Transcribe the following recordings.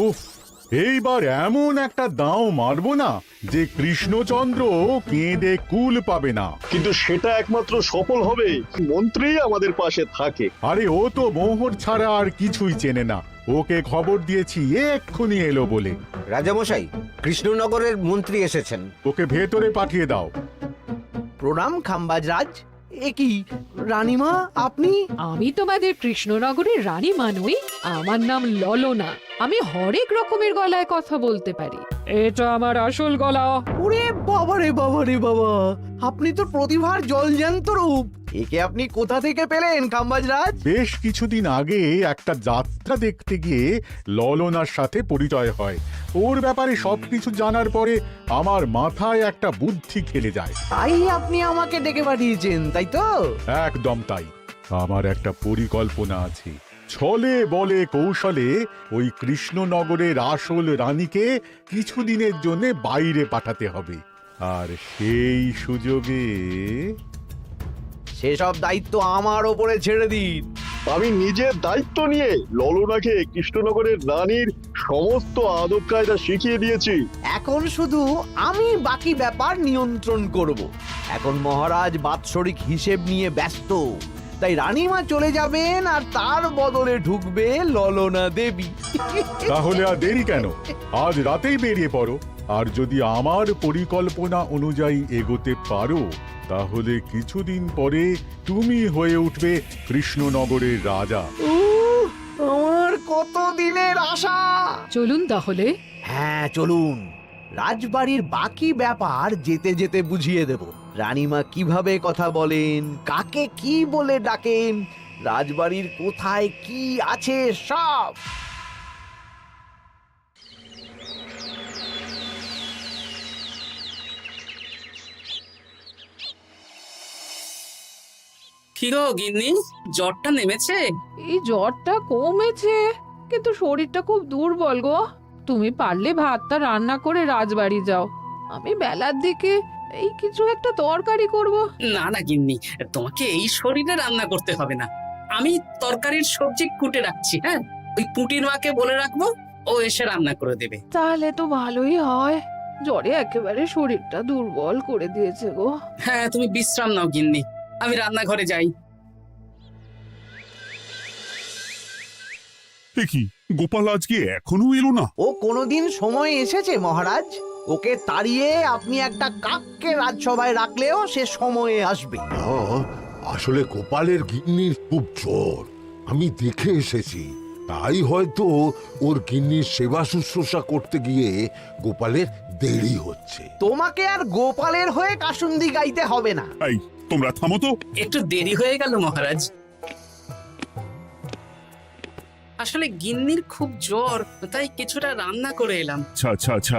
উফ, এইবার এমন একটা দাও মারবো না যে কৃষ্ণচন্দ্র কেঁদে কুল পাবে না। কিন্তু সেটা একমাত্র সফল হবে মন্ত্রী আমাদের পাশে থাকে। আরে ও তো মোহর ছাড়া আর কিছুই চেনে না। ওকে খবর দিয়েছি এক্ষুনি এলো বলে। রাজামশাই, কৃষ্ণনগরের মন্ত্রী এসেছেন। ওকে ভেতরে পাঠিয়ে দাও। প্রণাম খাম্বাজরাজ। এ কি রানীমা, আপনি? আমি তোমাদের কৃষ্ণনগরের রানীমা নই, আমার নাম ললনা। আমি হরেক রকমের গলায় কথা বলতে পারি। এটা আমার আসল গলা। ওরে বাবা রে বাবা রে বাবা, আপনি তো প্রতিভার জলজ্যান্ত রূপ। একে আপনি কোথা থেকে পেলেন খাম্বাজরাজ? বেশ কিছুদিন আগে একটা যাত্রা দেখতে গিয়ে ললনার সাথে পরিচয় হয়। ওর ব্যাপারে সবকিছু জানার পরে আমার মাথায় একটা বুদ্ধি খেলে যায়। তাই আপনি আমাকে ডেকে পাঠিয়েছেন, তাই তো? একদম তাই। আমার একটা পরিকল্পনা আছে। ছলে বলে কৌশলে ওই কৃষ্ণনগরের আসল রানীকে কিছুদিনের জন্য বাইরে পাঠাতে হবে, আর সেই সুযোগে সেসব দায়িত্ব আমার ওপরে ছেড়ে দিন। আমি নিজের দায়িত্ব নিয়ে ললনাকে কৃষ্ণনগরের রানীর সমস্ত আদব কায়দা শিখিয়ে দিয়েছি। এখন শুধু আমি বাকি ব্যাপার নিয়ন্ত্রণ করব। এখন মহারাজ বাৎসরিক হিসেব নিয়ে ব্যস্ত, তাই রানীমা চলে যাবেন আর তার বদলে ঢুকবে ললনা দেবী। তাহলে আর দেরি কেন? আজ রাতেই বেরিয়ে পড়ো। আর যদি আমার পরিকল্পনা অনুযায়ী এগোতে পারো তাহলে কিছুদিন পরে তুমি হয়ে উঠবে কৃষ্ণনগরের রাজা। আমার কত দিনের আশা। চলুন তাহলে। হ্যাঁ চলুন। রাজবাড়ির বাকি ব্যাপার যেতে যেতে বুঝিয়ে দেব। রানীমা কিভাবে কথা বলেন, কাকে কি বলে ডাকেন, রাজবাড়ির কোথায় কি আছে সব। কি গো গিন্নি, জ্বরটা নেমেছে? এই জ্বরটা কমেছে, কিন্তু শরীরটা খুব দুর্বল গো। তুমি পারলে ভাতটা রান্না করে রাজবাড়ি যাও। আমি বেলার দিকে এই কিছু একটা তরকারি করব। না না গিন্নি, তোমাকে এই শরীরে রান্না করতে হবে না। আমি তরকারির সবজি কুটে রাখছি। হ্যাঁ, ওই পুটির মাকে বলে রাখবো, ও এসে রান্না করে দেবে। তাহলে তো ভালোই হয়। জ্বরে একেবারে শরীরটা দুর্বল করে দিয়েছে গো। হ্যাঁ, তুমি বিশ্রাম নাও গিন্নি, আমি রান্নাঘরে যাই। কি গোপাল আজকে এখনো এলো না? ও কোনোদিন সময় এসেছে মহারাজ? ওকে তাড়িয়ে আপনি একটা কাককে রাজসভায় রাখলেও সে সময়ে আসবে। আসলে গোপালের গিন্নির খুব জ্বর, আমি দেখে এসেছি। তাই হয়তো ওর গিন্নির সেবা শুশ্রূষা করতে গিয়ে গোপালের দেরি হচ্ছে। তোমাকে আর গোপালের হয়ে কাসুন্দি গাইতে হবে না। এই তোমরা থামো তো। একটু দেরি হয়ে গেল মহারাজ। আসলে গিন্নির খুব জ্বর, তাই কিছুটা রান্না করে এলাম। আচ্ছা আচ্ছা আচ্ছা,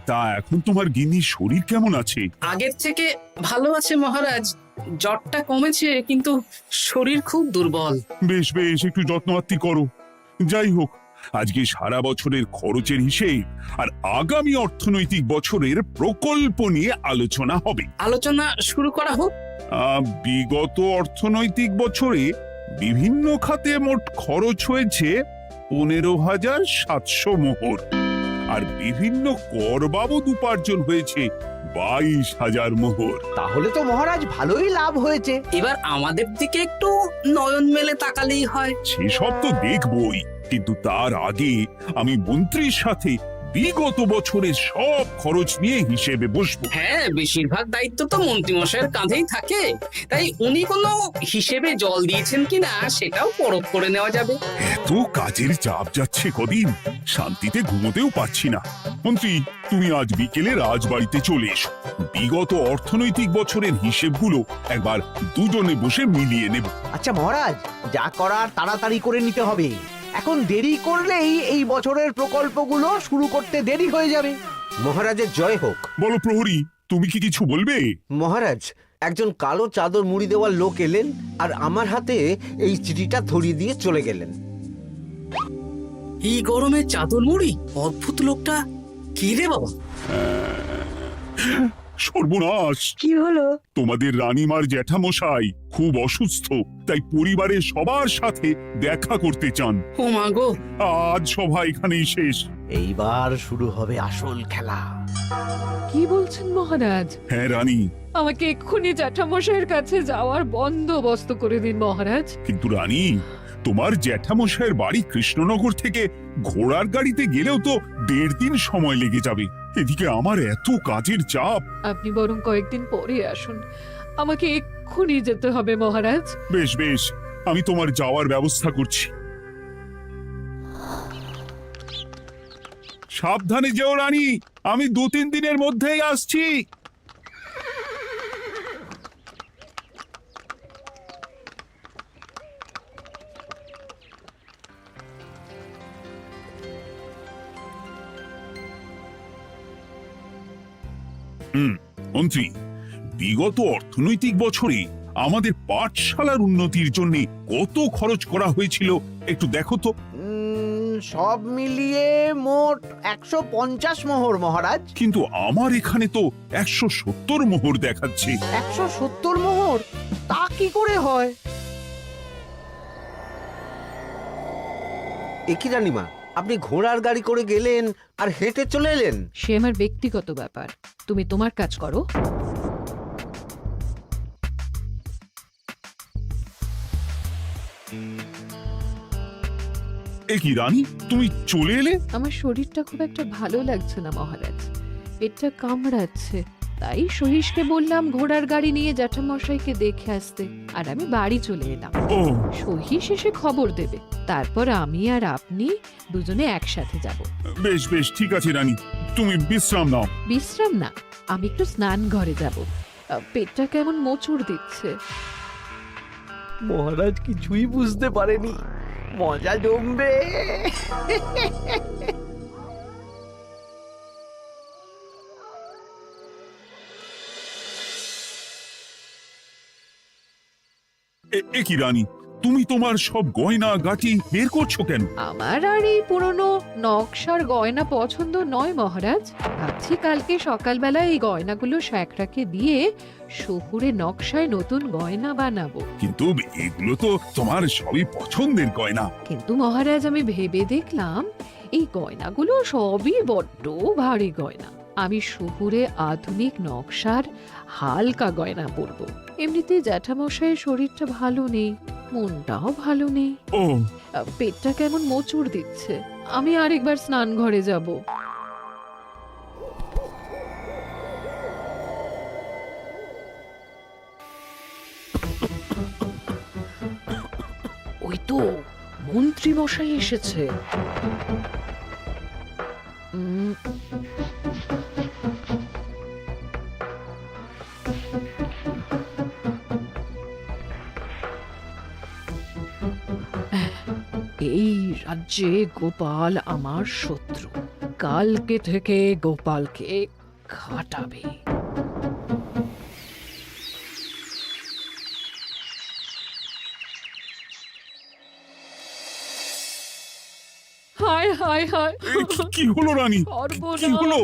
তা এখন তোমার গিন্নির শরীর কেমন আছে? আগের থেকে ভালো আছে মহারাজ, জ্বরটা কমেছে, কিন্তু শরীর খুব দুর্বল। বেশ বেশ, একটু যত্নআত্তি করো। যাই হোক, আজকে সারা বছরের খরচের হিসেব আর আগামী অর্থনৈতিক বছরের প্রকল্প নিয়ে আলোচনা হবে। আলোচনা শুরু করা হোক। বিগত অর্থনৈতিক বছরে বিভিন্ন খাতে মোট খরচ হয়েছে 15,700 মোহর, আর বিভিন্ন কর বাবদ উপার্জন হয়েছে 22,000 মোহর। তাহলে তো মহারাজ ভালোই লাভ হয়েছে। এবার আমাদের দিকে একটু নয়ন মেলে তাকালেই হয়। সেসব তো দেখবই, কিন্তু তার আগে আমি মন্ত্রীর সাথে বিগত বছরের সব খরচ নিয়ে হিসেবে বসবো। হ্যাঁ, বেশিরভাগ দায়িত্ব তো মন্ত্রীমশাইয়ের কাঁধেই থাকে, তাই উনি কোনো হিসেবে জল দিয়েছেন কিনা সেটাও পরখ করে নেওয়া যাবে। এত কাজের চাপ যাচ্ছে কদিন, শান্তিতে ঘুমোতেও পাচ্ছি না। মন্ত্রী, তুমি আজ বিকেলে রাজবাড়িতে চলে এসো। বিগত অর্থনৈতিক বছরের হিসেবগুলো একবার দুজনে বসে মিলিয়ে নেব। আচ্ছা মহারাজ, যা করার তাড়াতাড়ি করে নিতে হবে। এখন দেরি করলেই এই বছরের প্রকল্পগুলো শুরু করতে দেরি হয়ে যাবে। মহারাজের জয় হোক। বলো প্রহরী, তুমি কি কিছু বলবে? মহারাজ, একজন কালো চাদর মুড়ি দেওয়ার লোক এলেন আর আমার হাতে এই চিঠিটা ধরিয়ে দিয়ে চলে গেলেন। এই গরমে চাদর মুড়ি? অদ্ভুত লোকটা। কি রে বাবা? সর্বনাশ! কি হলো? তোমাদের রানীমার জ্যাঠামশাই খুব অসুস্থ, তাই পরিবারের সবার সাথে দেখা করতে চান। ও মা গো! আজ সভা এখানেই শেষ। এইবার শুরু হবে আসল খেলা। কি বলছেন মহারাজ? হ্যাঁ রানী, আমাকে এক্ষুনি জ্যাঠামশাইয়ের কাছে যাওয়ার বন্দোবস্ত করে দিন মহারাজ। কিন্তু রানী, তোমার জ্যাঠামশাইয়ের বাড়ি কৃষ্ণনগর থেকে ঘোড়ার গাড়িতে গেলেও তো 1.5 দিন সময় লেগে যাবে। এদিকে আমার এত কাজের চাপ। আপনি বরং কয়েকদিন পরে আসুন, আমাকে এক্ষুনি যেতে হবে মহারাজ। বেশ বেশ, আমি তোমার যাওয়ার ব্যবস্থা করছি। সাবধানে যেও রানী, আমি 2-3 দিনের মধ্যেই আসছি। মন্ত্রী, বিগত অর্থনৈতিক বছরে আমাদের পাঠশালার উন্নতির জন্য কত খরচ করা হয়েছিল একটু দেখো তো। সব মিলিয়ে মোট 150 মোহর মহারাজ। কিন্তু আমার এখানে তো 170 মোহর দেখাচ্ছে। 170 মোহর? তা কি করে হয়? একই রানীমা, আপনি ঘোড়ার গাড়ি করে গেলেন আর হেঁটে চলে এলেন। সে আমার ব্যক্তিগত ব্যাপার, তুমি তোমার কাজ করো। এ কি রানী, তুমি চলে এলে? আমার শরীরটা খুব একটা ভালো লাগছে না মহারাজ, পেটটা কামড়াচ্ছে। তাই সহিসকে বললাম ঘোড়ার গাড়ি নিয়ে জ্যাঠামশাইকে দেখে আসতে, আর আমি বাড়ি চলে এলাম। ও, সহিস এসে খবর দেবে, তারপর আমি আর আপনি দুজনে একসাথে যাব। বেশ বেশ, ঠিক আছে রানী, তুমি বিশ্রাম নাও। বিশ্রাম না, আমি একটু স্নান ঘরে যাব। পেটটা কেমন মোচড় দিচ্ছে। মহারাজ কিছুই বুঝতে পারেনি, মজা জমবে। এ কি রানী, তুমি তোমার সব গয়না গাটি বের করছো কেন? আমার আর এই পুরনো নকশার গয়না পছন্দ নয় মহারাজ। ভাবছি কালকে সকালবেলা এই গয়নাগুলো শ্যাকরাকে দিয়ে শহুরে নকশায় নতুন গয়না বানাবো। কিন্তু এগুলো তো তোমার সবই পছন্দের গয়না। কিন্তু মহারাজ, আমি ভেবে দেখলাম এই গয়নাগুলো সবই বড্ড ভারী গয়না। আমি শহুরে আধুনিক নকশার হালকা গয়না পরবো। এমনিতে জ্যাঠামশাইয়ের শরীরটা ভালো নেই, মনটাও ভালো নেই, ও, পেটটা কেমন মোচড় দিচ্ছে। আমি আরেকবার স্নান ঘরে যাব। ওই তো মন্ত্রী মশাই এসেছে। এই রাজ্যে গোপাল আমার শত্রু, কালকে থেকে গোপালকে খাটাবে। হায় হায় হায়, কি হলো রানী, কি সর্বনাশ। হলো?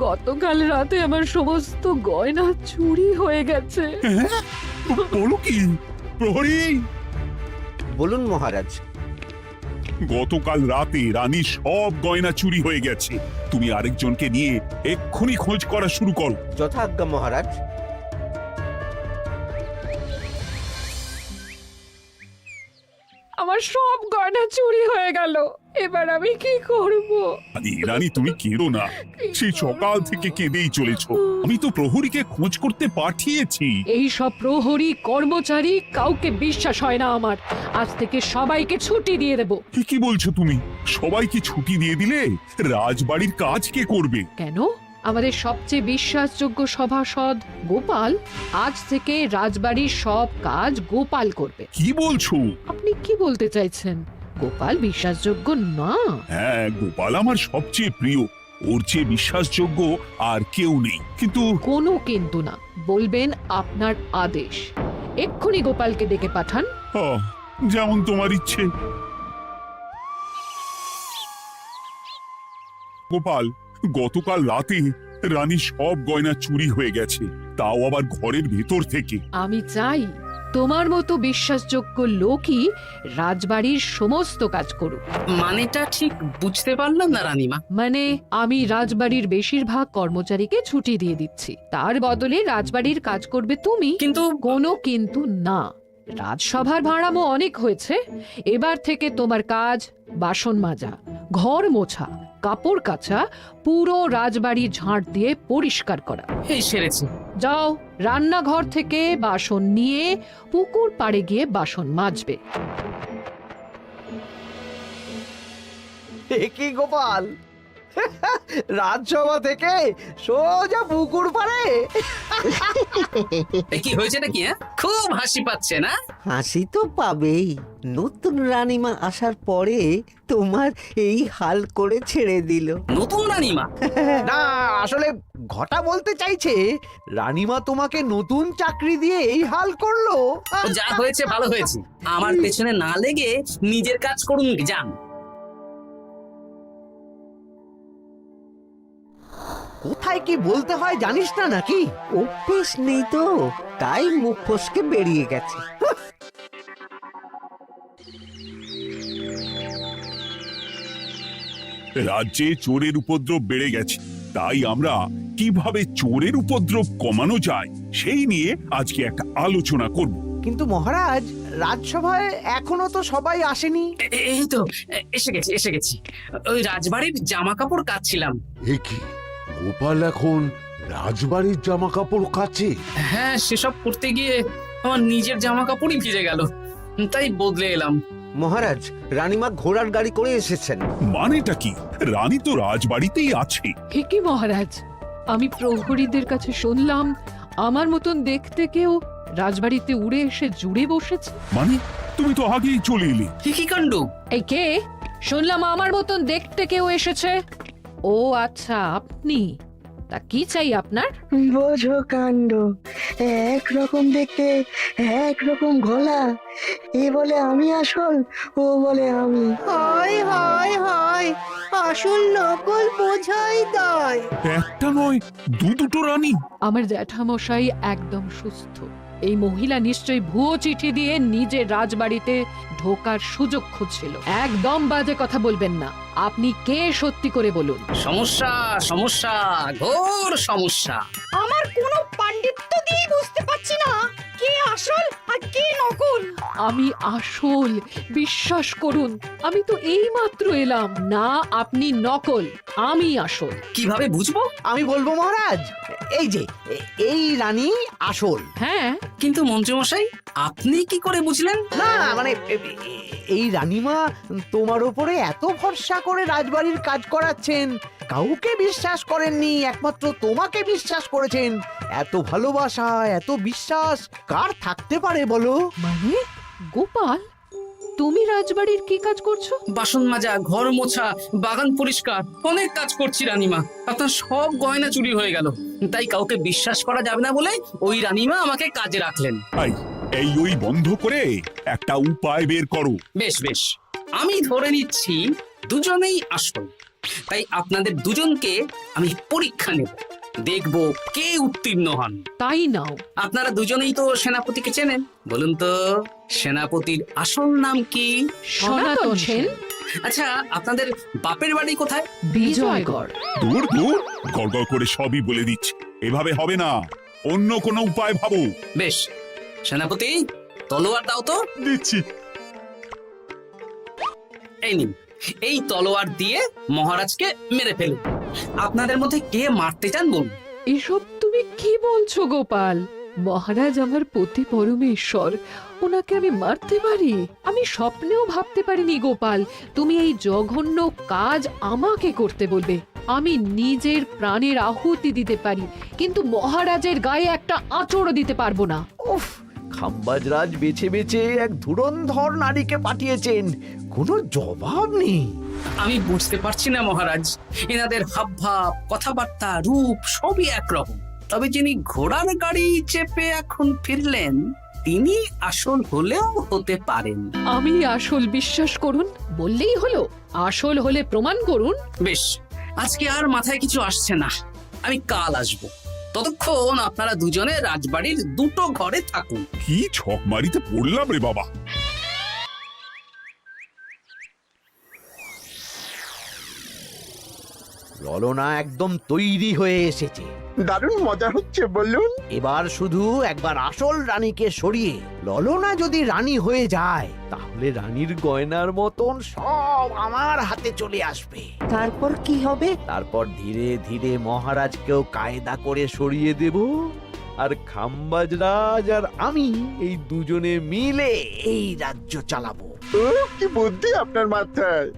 গতকাল রাতে আমার সমস্ত গয়না চুরি হয়ে গেছে। হ্যাঁ? বলো কি? প্রহরী, বলুন মহারাজ। গতকাল রাতে রানীর সব গয়না চুরি হয়ে গেছে। তুমি আরেকজনকে নিয়ে এক্ষুনি খোঁজ করা শুরু করো। যথাজ্ঞা মহারাজ। আমার সব গয়না চুরি হয়ে গেল, এবার আমি কি করব? রানী তুমি কেঁদো না, সেই সকাল থেকে কেঁদেই চলেছো। আমি তো প্রহরীকে খোঁজ করতে পাঠিয়েছি। এই সব প্রহরী কর্মচারী কাউকে বিশ্বাস হয় না আমার। আজ থেকে সবাইকে ছুটি দিয়ে দেব। কি বলছো তুমি? সবাইকে ছুটি দিয়ে দিলে রাজবাড়ির কাজ কে করবে? কেন? আমাদের সবচেয়ে বিশ্বাসযোগ্য সভাসদ গোপাল আজ থেকে রাজবাড়ির সব কাজ গোপাল করবে। কি বলছো? আপনি কি বলতে চাইছেন? গোপাল বিশ্বাসযোগ্য না? হ্যাঁ, গোপাল আমার সবচেয়ে প্রিয়। ওর চেয়ে বিশ্বাসযোগ্য আর কেউ নেই। কিন্তু কোনো কিন্তু না, বলবেন আপনার আদেশ। এক্ষুনি গোপালকে ডেকে পাঠান। যেমন তোমার ইচ্ছে। গোপাল, গতকাল রাতে রানীর সব গয়না চুরি হয়ে গেছে, তাও আবার ঘরের ভেতর থেকে। আমি চাই তোমার মতো বিশ্বাসযোগ্য লোকই রাজবাড়ির সমস্ত কাজ করুক। মানেটা ঠিক বুঝতে পারলাম না রানীমা। মানে আমি রাজবাড়ির বেশিরভাগ কর্মচারীকে ছুটি দিয়ে দিচ্ছি, তার বদলে রাজবাড়ির কাজ করবে তুমি। কিন্তু কোনো কিন্তু না, রাজসভার ভাড়ামো অনেক হয়েছে। এবার থেকে তোমার কাজ বাসন মাজা, ঘর মোছা, কাপড় কাচা, পুরো রাজবাড়ি ঝাঁট দিয়ে পরিষ্কার করা। এই সেরেছে। যাও, রান্নাঘর থেকে বাসন নিয়ে পুকুর পাড়ে গিয়ে বাসন মাজবে। এ কি গোপাল, রাজসভা থেকে সোজা পুকুর পাড়ে? কি হয়েছে নাকি? খুব হাসি পাচ্ছে না? হাসি তো পাবেই, নতুন রানীমা আসার পরে তোমার এই হাল করে ছেড়ে দিল। নতুন রানীমা? না, আসলে ঘটা বলতে চাইছে রানীমা তোমাকে নতুন চাকরি দিয়ে এই হাল করলো। ও যা হয়েছে ভালো হয়েছে, আমার পেছনে না লেগে নিজের কাজ করুন যান। কোথায় কি বলতে হয় জানিস না নাকি? অভ্যেস নেই তো, তাই মুখ ফসকে বেরিয়ে গেছে। রাজ্যে চোরের উপদ্রব বেড়ে গেছে, তাই আমরা কিভাবে চোরের উপদ্রব কমানো যায় সেই নিয়ে আজকে একটা আলোচনা করব। কিন্তু মহারাজ, রাজসভায় এখনো তো সবাই আসেনি। এই তো এসে গেছি। ওই রাজবাড়ির জামা কাপড় কাচ্ছিলাম। এ কি, গোপাল এখন রাজবাড়ির জামা কাপড় কাচে? হ্যাঁ, সেসব করতে গিয়ে আমার নিজের জামা কাপড়ই ভিজে গেল, তাই বদলে এলাম। মহারাজ, রানীমা ঘোড়ার গাড়ি করে এসেছেন। মানেটা কি? রানী তো রাজবাড়িতেই আছে। হে কি মহারাজ, আমি প্রহরীদের কাছে শুনলাম আমার মতন দেখতে কেউ রাজবাড়িতে উড়ে এসে জুড়ে বসেছে। মানে তুমি তো আগেই চলে এলে। কি কাণ্ড! এই কে? শুনলাম আমার মতন দেখতে কেউ এসেছে। ও আচ্ছা, আপনি। তা কি চাই আপনার? বোঝো কাণ্ড, একরকম দেখতে একরকম গলা। এ বলে আমি আসল, ও বলে আমি। হয় হয় হয়, আসল নকল বোঝাই দায়। একটা নয়, দুটো রানী। আমার জ্যাঠামশাই একদম সুস্থ। এই মহিলা নিশ্চয়ই ভুয়ো চিঠি দিয়ে নিজের রাজবাড়িতে ঢোকার সুযোগ খুঁজছিল। একদম বাজে কথা বলবেন না। আপনি কে সত্যি করে বলুন। সমস্যা সমস্যা, ঘোর সমস্যা। আমার কোনো পাণ্ডিত্য দিয়ে বুঝতে পারছি না কে আসল আর কে নকল। আমি আসল, বিশ্বাস করুন। আমি তো এই মাত্র এলাম। না, আপনি নকল, আমি আসল। কিভাবে বুঝবো? আমি বলবো মহারাজ, এই যে এই রানী আসল। হ্যাঁ, কিন্তু মন্ত্রীমশাই, আপনি কি করে বুঝলেন? না মানে এই রানীমা তোমার উপরে এত ভরসা করে রাজবাড়ির কাজ করাচ্ছেন, কাউকে বিশ্বাস করেননি, একমাত্র তোমাকে বিশ্বাস করেছেন। এত ভালোবাসা, এত বিশ্বাস কার থাকতে পারে বলো? মানে গোপাল, তুমি রাজবাড়ির কি কাজ করছো? বাসন মাজা, ঘর মোছা, বাগান পরিষ্কার, অনেক কাজ করছি রানীমা। আপনার সব গয়না চুরি হয়ে গেল, তাই কাউকে বিশ্বাস করা যাবে না বলে ওই রানীমা আমাকে কাজে রাখলেন। এই ওই বন্ধ করে একটা উপায় বের করো। বেশ বেশ, আমি ধরে নিচ্ছি দুজনেই আসল। তাই আপনাদের দুজনকে আমি পরীক্ষা নেব, দেখব কে উত্তীর্ণ হন। তাই নাও। আপনারা দুজনেই তো সেনাপতিকে চেনেন, বলুন তো সেনাপতির আসল নাম কি? সনাতন সেন। আচ্ছা, আপনাদের বাপের বাড়ি কোথায়? বিজয়গড়। দূর দূর, গড়গড় করে সবই বলে দিচ্ছে। এভাবে হবে না, অন্য কোনো উপায় ভাবো। বেশ, সেনাপতি তলোয়ার দাও তো। দিচ্ছি। এই নিন, এই তলোয়ার দিয়ে মহারাজকে মেরে ফেলুন। আপনাদের মধ্যে কে মারতে চান বলুন। এসব তুমি কি বলছো গোপাল? মহারাজ আমার পতি পরমেশ্বর, ওনাকে আমি মারতে পারি? আমি স্বপ্নেও ভাবতে পারিনি গোপাল তুমি এই জঘন্য কাজ আমাকে করতে বলবে। আমি নিজের প্রাণের আহুতি দিতে পারি, কিন্তু মহারাজের গায়ে একটা আঁচড়ও দিতে পারবো না। উফ, খাম্বাজরাজ বেছে বেছে এক ধুরন্ধর নারীকে পাঠিয়েছেন, কোনো জবাব নেই। আমি বুঝতে পারছি না মহারাজ, এনাদের হাবভাব, কথাবার্তা, রূপ সবই একরকম। তবে যিনি ঘোড়ার গাড়ি চেপে এখন ফিরলেন, তিনি আসল হলেও হতে পারেন। আমি আসল, বিশ্বাস করুন। বললেই হলো? আসল হলে প্রমাণ করুন। বেশ, আজকে আর মাথায় কিছু আসছে না, আমি কাল আসবো। ততক্ষণ আপনারা দুজনে রাজবাড়ির দুটো ঘরে থাকুন। কি ছক মারিতে পড়লাম রে বাবা। ললনা একদম তৈরি হয়ে এসেছে। দারুণ মজা হচ্ছে বলুন। এবার শুধু একবার আসল রানীকে সরিয়ে ললনা যদি রানী হয়ে যায়, তাহলে রানীর গয়নার মতন সব আমার হাতে চলে আসবে। তারপর কি হবে? তারপর ধীরে ধীরে মহারাজকেও কায়দা করে সরিয়ে দেব, আর খাম্বাজ রাজ আর আমি এই দুজনে মিলে এই রাজ্য চালাবো। কি বুদ্ধি আপনার মাথায়।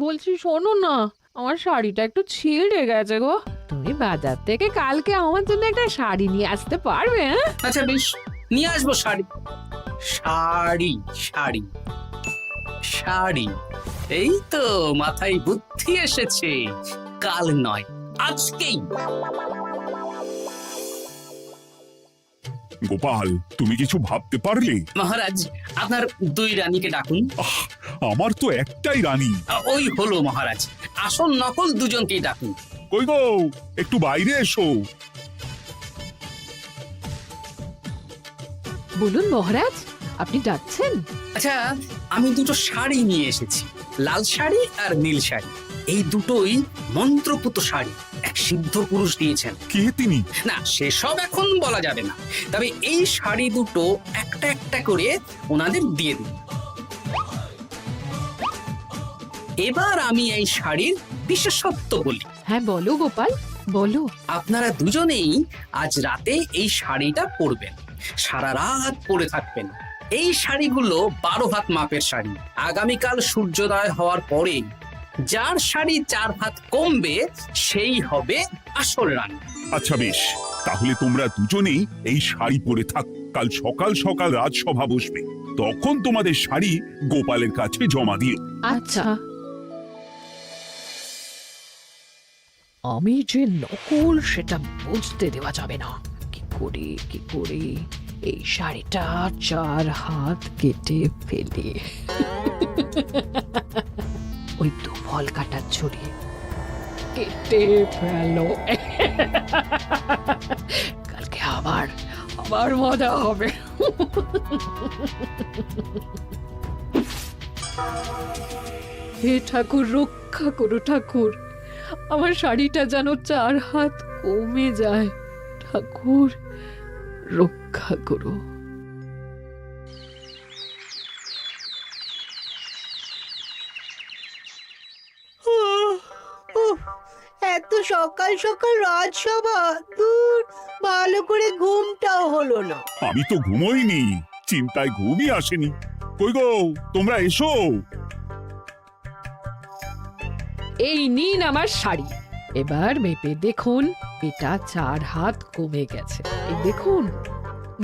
বলছি শোনো না, আমার শাড়িটা একটু ছিঁড়ে গেছে গো। তুমি বাজার থেকে কালকে আমার জন্য একটা শাড়ি নিয়ে আসতে পারবে? হ্যাঁ, আচ্ছা বেশ, নিয়ে আসবো শাড়ি। শাড়ি শাড়ি শাড়ি, এই তো মাথায় বুদ্ধি এসেছে। কাল নয়, আজকেই। গোপাল, তুমি কিছু ভাবতে পারলে? মহারাজ, আপনার দুই রানীকে ডাকুন। আমার তো একটাই রানী। ওই হলো মহারাজ, আসল নকল দুজনকেই ডাকুন। কই গো, একটু বাইরে এসো। বলুন মহারাজ, আপনি ডাকছেন? আচ্ছা, আমি দুটো শাড়ি নিয়ে এসেছি, লাল শাড়ি আর নীল শাড়ি। এই দুটোই মন্ত্রপুত শাড়ি, এক সিদ্ধ পুরুষ দিয়েছেন। কে তিনি? না, সেসব এখন বলা যাবে না, তবে এই শাড়ি দুটো একটা একটা করে ওনাদের দিয়ে দিন। এবার আমি এই শাড়ির বিশেষত্ব বলি। হ্যাঁ বলো গোপাল, বলো। আপনারা দুজনেই আজ রাতে এই শাড়িটা পরবেন, সারা রাত পরে থাকবেন। এই শাড়িগুলো 12 হাত মাপের শাড়ি। আগামীকাল সূর্যোদয় হওয়ার পরে যার শাড়ি 4 হাত কমবে সেই হবে আসল রানী। আচ্ছা বেশ, তাহলে তোমরা দুজনেই এই শাড়ি পরে থাক। কাল সকাল সকাল রাজসভা বসবে, তখন তোমাদের শাড়ি গোপালের কাছে জমা দিও। আচ্ছা। আমি যে নকল সেটা বুঝতে দেওয়া যাবে না। কি করে এই শাড়িটা 4 হাত কেটে ফেলে ওই দু ফল কাটার ছড়িয়ে কেটে ফেলো। কালকে আবার মজা হবে। হে ঠাকুর, রক্ষা করো ঠাকুর, আমার শাড়িটা যেন 4 হাত কমে যায়। ঠাকুর রক্ষা করো। এত সকাল সকাল রাজসভা, দূর, ভালো করে ঘুমটাও হলো না। আমি তো ঘুমোইনি, চিন্তায় ঘুমই আসেনি। কই গো, তোমরা এসো। এই নিন আমার শাড়ি, এবার মেপে দেখুন, এটা 4 হাত কমে গেছে। এই দেখুন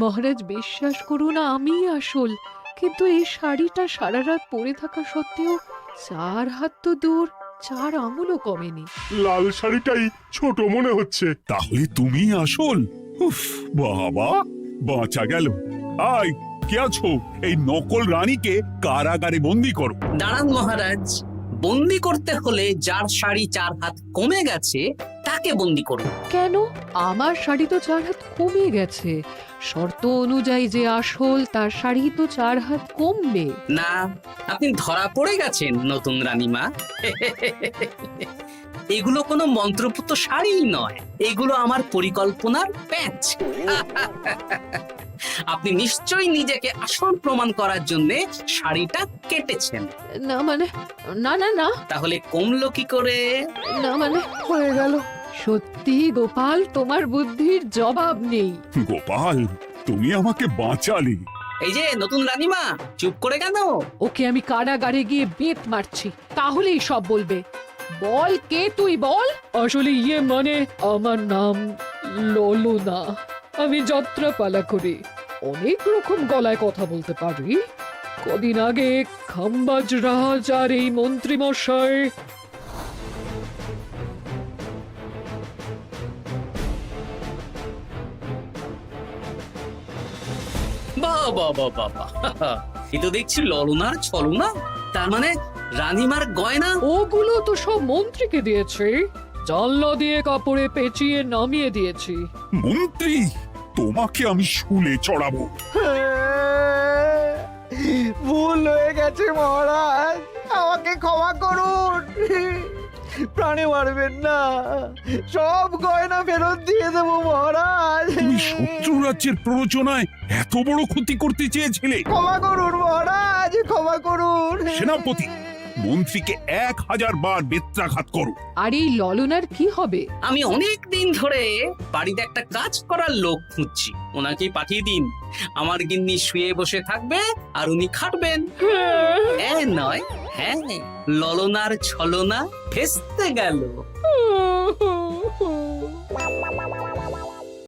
মহারাজ, বিশ্বাস করুন আমি আসল, কিন্তু এই শাড়িটা সারা রাত পরে থাকা সত্ত্বেও 4 হাত তো দূর, 4 আঙুলও কমেনি। লাল শাড়িটাই ছোট মনে হচ্ছে। তাহলে তুমি আসল? উফ, বাবা, বাঁচা গেল। আয়, কে আছো? এই নকল রানীকে কারাগারে বন্দি করো। দাঁড়ান মহারাজ, বন্দি করতে হলে যার শাড়ি 4 হাত কমে গেছে তাকে বন্দি করুন। কেন? আমার শাড়ি তো 4 হাত কমে গেছে। শর্ত অনুযায়ী যে আসল তার শাড়ি তো 4 হাত কমবে না, আপনি ধরা পড়ে গেছেন নতুন রানীমা। এগুলো কোনো মন্ত্রপুত শাড়ি নয়, এগুলো আমার পরিকল্পনার প্যাচ। আপনি নিশ্চয়ই নিজেকে আসল প্রমাণ করার জন্য শাড়িটা কেটেছেন। না মানে, না না না, তাহলে কমলো কি করে? না মানে হয়ে গেল। সত্যি গোপাল, তোমার বুদ্ধির জবাব নেই। গোপাল, তুমি আমাকে বাঁচালে। এই যে নতুন রানীমা, চুপ করে কেন? ওকে আমি কারাগারে গিয়ে বেত মারছি, তাহলেই সব বলবে। বল, কে তুই বল? আসলে মানে আমার নাম ললনা। আমি যাত্রাপালা করি, অনেক রকম গলায় কথা বলতে পারি। কদিন আগে খাম্বাজ রাজ আর এই মন্ত্রী মশাই বাহ বাহ বাহ বাহ বাহ, এ তো দেখছি ললনার ছলনা। তার মানে রানীমার গয়না? ওগুলো তো সব মন্ত্রীকে দিয়েছি, জানলা দিয়ে কাপড়ে পেঁচিয়ে নামিয়ে দিয়েছি। মন্ত্রী, তোমাকে আমি শুলে চড়াবো। ভুল হয়ে গেছে মহারাজ, আমাকে ক্ষমা করুন। প্রাণে মারবেন না, সব গয়না ফেরত দিয়ে দেবো মহারাজ। তুমি শত্রু রাজ্যের প্ররোচনায় এত বড় ক্ষতি করতে চেয়েছিলে? ক্ষমা করুন মহারাজ, ক্ষমা করুন। সেনাপতি, মন্ত্রীকে 1000 বার বেত্রাঘাত করো। আর এই ললনার কি হবে? আমি অনেক দিন ধরে বাড়িতে একটা কাজ করার লোক খুঁজছি, ওনাকেই পাঠিয়ে দিন। আমার গিন্নি শুয়ে বসে থাকবে আর উনি খাটবেন। নয়, হ্যাঁ, ললনার ছলনা ভেস্তে গেল।